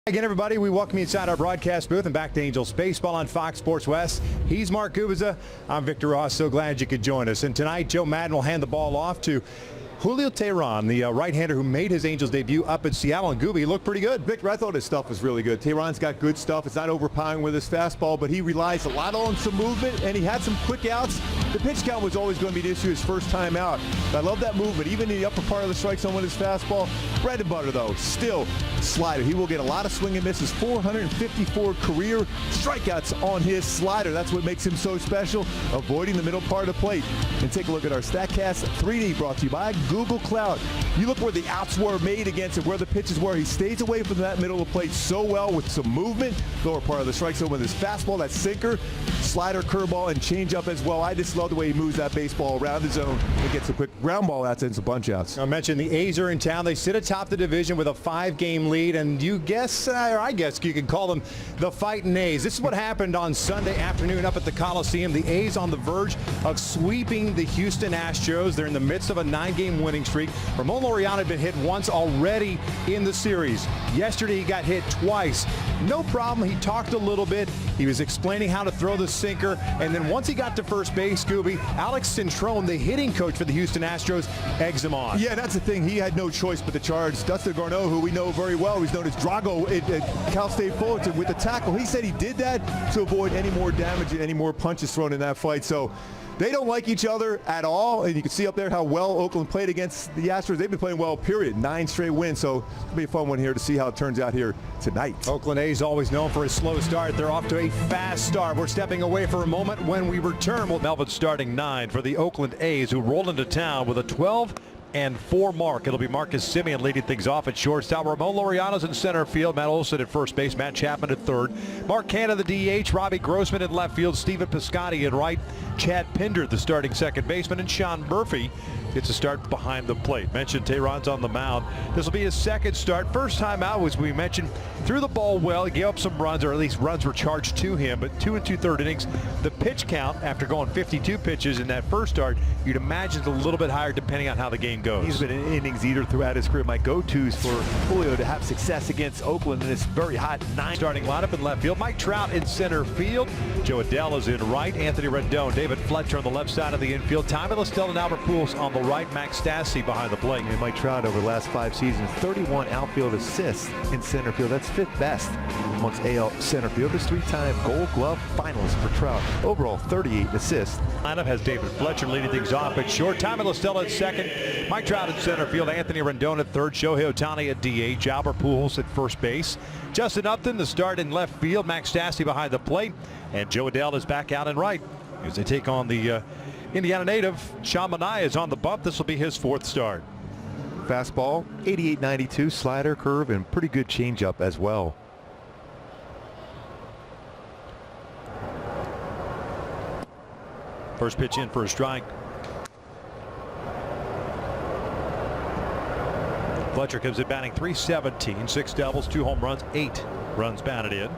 Again, everybody, we welcome you inside our broadcast booth and back to Angels Baseball on Fox Sports West. He's Mark Gubiza. I'm Victor Ross. So glad you could join us. And tonight, Joe Madden will hand the ball off to Julio Teheran, the right-hander who made his Angels debut up in Seattle. And Gooby looked pretty good. Victor, I thought his stuff was really good. Teheran's got good stuff. It's not overpowering with his fastball, but he relies a lot on some movement, and he had some quick outs. The pitch count was always going to be the issue his first time out. I love that movement, even in the upper part of the strike zone with his fastball. Bread and butter, though, still slider. He will get a lot of swing and misses. 454 career strikeouts on his slider. That's what makes him so special, avoiding the middle part of the plate. And take a look at our StatCast 3D, brought to you by Google Cloud. You look where the outs were made against him, where the pitches were. He stays away from that middle of the plate so well with some movement. Lower part of the strike zone with his fastball, that sinker, slider, curveball, and changeup as well. I just love the way he moves that baseball around the zone and gets some quick ground ball outs and some bunch outs. I mentioned the A's are in town. They sit atop the division with a 5-game lead, and you guess, or I guess you could call them the Fightin' A's. This is what happened on Sunday afternoon up at the Coliseum. The A's on the verge of sweeping the Houston Astros. They're in the midst of a 9-game winning streak. Ramon Laureano had been hit once already in the series. Yesterday he got hit twice. No problem. He talked a little bit. He was explaining how to throw the sinker, and then once he got to first base, Scooby, Alex Cintrone, the hitting coach for the Houston Astros, eggs him on. Yeah, that's the thing. He had no choice but to charge Dustin Garneau, who we know very well. He's known as Drago at Cal State Fullerton with the tackle. He said he did that to avoid any more damage and any more punches thrown in that fight. So they don't like each other at all, and you can see up there how well Oakland played against the Astros. They've been playing well, period. 9 straight wins, so it'll be a fun one here to see how it turns out here tonight. Oakland A's always known for a slow start. They're off to a fast start. We're stepping away for a moment. When we return, Melvin starting 9 for the Oakland A's, who rolled into town with a 12-4 mark. It'll be Marcus Semien leading things off at shortstop. Ramon Laureano's in center field. Matt Olson at first base. Matt Chapman at third. Mark Canha, the DH. Robbie Grossman in left field. Stephen Piscotty at right. Chad Pinder, the starting second baseman. And Sean Murphy gets a start behind the plate. Mentioned Teheran's on the mound. This will be his second start. First time out, as we mentioned, threw the ball well. He gave up some runs, or at least runs were charged to him, but 2 2/3 innings. The pitch count, after going 52 pitches in that first start, you'd imagine it's a little bit higher depending on how the game goes. He's been an innings eater throughout his career. My go-tos for Julio to have success against Oakland in this very hot 9. Starting lineup in left field. Mike Trout in center field. Joe Adell is in right. Anthony Rendon, David Fletcher on the left side of the infield. Tommy Listell and Albert Pujols on the right. Max Stassi behind the plate. And Mike Trout over the last 5 seasons, 31 outfield assists in center field. That's 5th best amongst AL center fielders. 3-time Gold Glove finalist for Trout. Overall, 38 assists. Lineup has David Fletcher leading things off at short. Tommy Listell at second. Mike Trout at center field. Anthony Rendon at third. Shohei Ohtani at DH. Albert Pujols at first base. Justin Upton the start in left field. Max Stassi behind the plate. And Joe Adell is back out in right as they take on the Indiana native. Sean Manaea is on the bump. This will be his 4th start. Fastball, 88-92, slider, curve, and pretty good changeup as well. First pitch in for a strike. Fletcher comes in batting .317, 6 doubles, 2 home runs, 8 runs batted in.